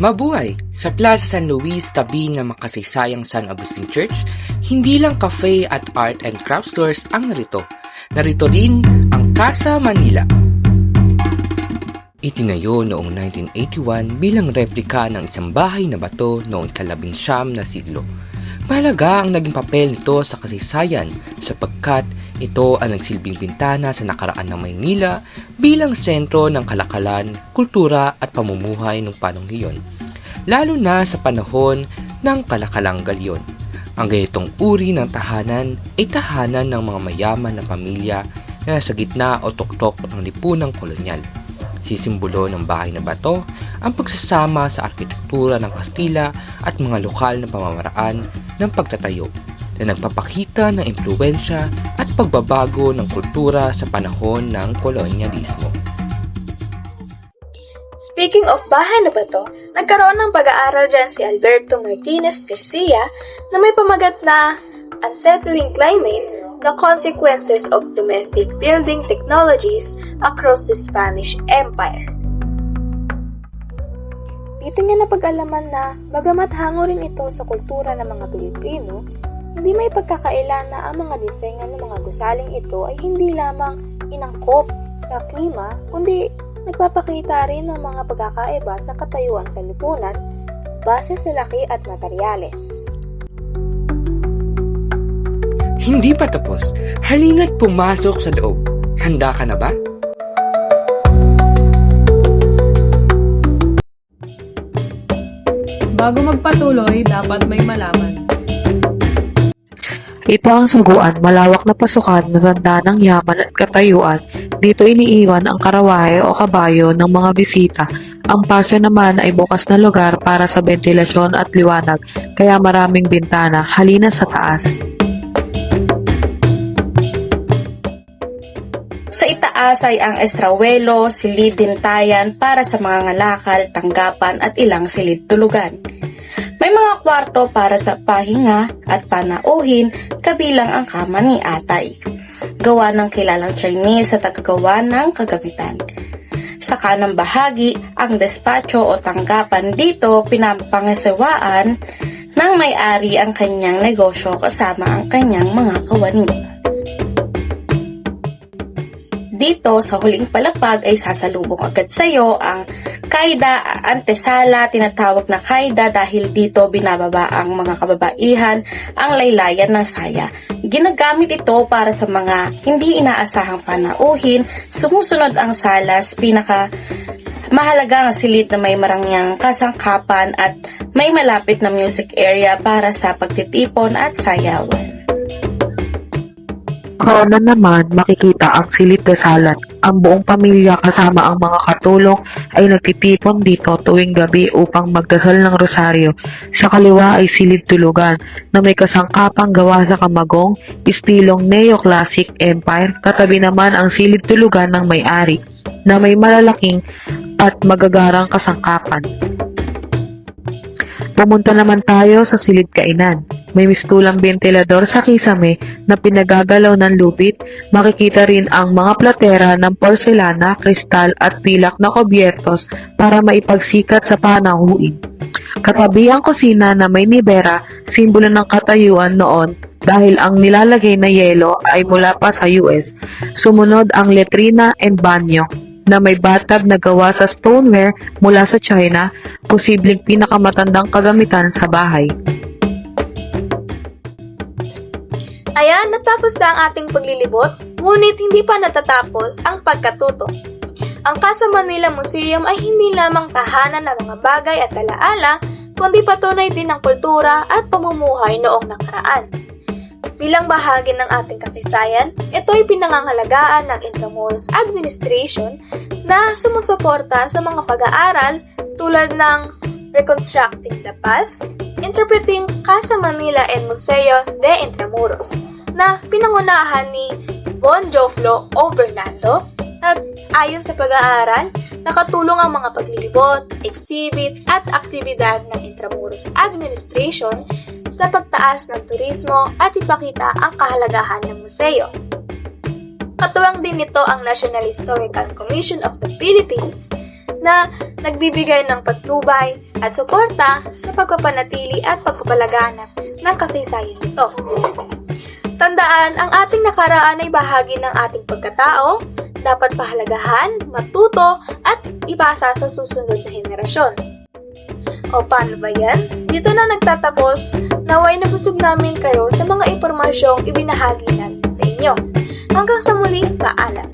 Mabuhay! Sa Plaza San Luis, tabi ng makasaysayang San Agustin Church, hindi lang cafe at art and craft stores ang narito. Narito rin ang Casa Manila. Itinayo noong 1981 bilang replika ng isang bahay na bato noong ika-19 na siglo. Mahalaga ang naging papel nito sa kasaysayan sapagkat ito ang nagsilbing bintana sa nakaraan ng Maynila bilang sentro ng kalakalan, kultura at pamumuhay ng panahong iyon, lalo na sa panahon ng kalakalang galyon. Ang ganitong uri ng tahanan ay tahanan ng mga mayaman na pamilya na nasa gitna o tuktok ng lipunang kolonyal. Sisimbolo ng bahay na bato ang pagsasama sa arkitektura ng Kastila at mga lokal na pamamaraan ng pagtatayo na nagpapakita ng impluwensya at pagbabago ng kultura sa panahon ng kolonyalismo. Speaking of bahay na bato, nagkaroon ng pag-aaral dyan si Alberto Martinez Garcia na may pamagat na Unsettling Climate, the Consequences of Domestic Building Technologies Across the Spanish Empire. Dito niya napag-alaman na bagamat hango rin ito sa kultura ng mga Pilipino, hindi may pagkakaila na ang mga disenyo ng mga gusaling ito ay hindi lamang inangkop sa klima, kundi nagpapakita rin ng mga pagkakaiba sa katayuan sa lipunan base sa laki at materyales. Hindi pa tapos, halina't pumasok sa loob. Handa ka na ba? Bago magpatuloy, dapat may malaman. Ito ang suguan, malawak na pasukan na tanda ng yaman at katayuan. Dito iniiwan ang karawahe o kabayo ng mga bisita. Ang pasyo naman ay bukas na lugar para sa bentilasyon at liwanag, kaya maraming bintana. Halina sa taas. Sa itaas ay ang estrahuelo, silid dintayan para sa mga ngalakal, tanggapan at ilang silid tulugan. May mga kwarto para sa pahinga at panauhin kabilang ang kama ni Atay, gawa ng kilalang Chinese sa tagagawa ng kagamitan. Sa kanang bahagi, ang despacho o tanggapan, dito pinapangasawaan ng may-ari ang kanyang negosyo kasama ang kanyang mga kawani. Dito sa huling palapag ay sasalubong agad sa iyo ang kaida antesala, tinatawag na kaida dahil dito binababa ang mga kababaihan ang laylayan ng saya. Ginagamit ito para sa mga hindi inaasahang panauhin. Sumusunod ang salas, pinaka mahalaga ang silid na may marangyang kasangkapan at may malapit na music area para sa pagtitipon at sayawan. Kanan naman, makikita ang silid na salat. Ang buong pamilya kasama ang mga katulong ay nagtitipon dito tuwing gabi upang magdasal ng rosaryo. Sa kaliwa ay silid tulugan na may kasangkapang gawa sa kamagong, istilong Neoclassic Empire. Katabi naman ang silid tulugan ng may-ari na may malalaking at magagarang kasangkapan. Pumunta naman tayo sa silid kainan. May mistulang bentilador sa kisame na pinagagalaw ng lupit. Makikita rin ang mga platera ng porselana, kristal at pilak na kubyertos para maipagsikat sa panahuin. Katabi ang kusina na may nibera, simbolo ng katayuan noon dahil ang nilalagay na yelo ay mula pa sa US. Sumunod ang letrina and banyo na may bathtub na gawa sa stoneware mula sa China, posibleng pinakamatandang kagamitan sa bahay. Ayan, natapos na ang ating paglilibot, ngunit hindi pa natatapos ang pagkatuto. Ang Casa Manila Museum ay hindi lamang tahanan ng mga bagay at alaala, kundi patunay din ng kultura at pamumuhay noong nakaraan. Bilang bahagi ng ating kasaysayan, ito ay pinangangalagaan ng Intramuros Administration na sumusuporta sa mga pag-aaral tulad ng Reconstructing the Past, Interpreting Casa Manila and Museo de Intramuros na pinangunahan ni Bon Joflo O. Bernardo, at ayon sa pag-aaral, nakatulong ang mga paglilibot, exhibit at aktibidad ng Intramuros Administration sa pagtaas ng turismo at ipakita ang kahalagahan ng museo. Katuwang din nito ang National Historical Commission of the Philippines na nagbibigay ng patnubay at suporta sa pagpapanatili at pagpapalaganap ng kasaysayan nito. Tandaan, ang ating nakaraan ay bahagi ng ating pagkatao, dapat pahalagahan, matuto at ipasa sa susunod na henerasyon. O paano ba yan? Dito na nagtatapos, naway nabusog namin kayo sa mga impormasyong ibinahagi namin sa inyo. Hanggang sa muli, paalam!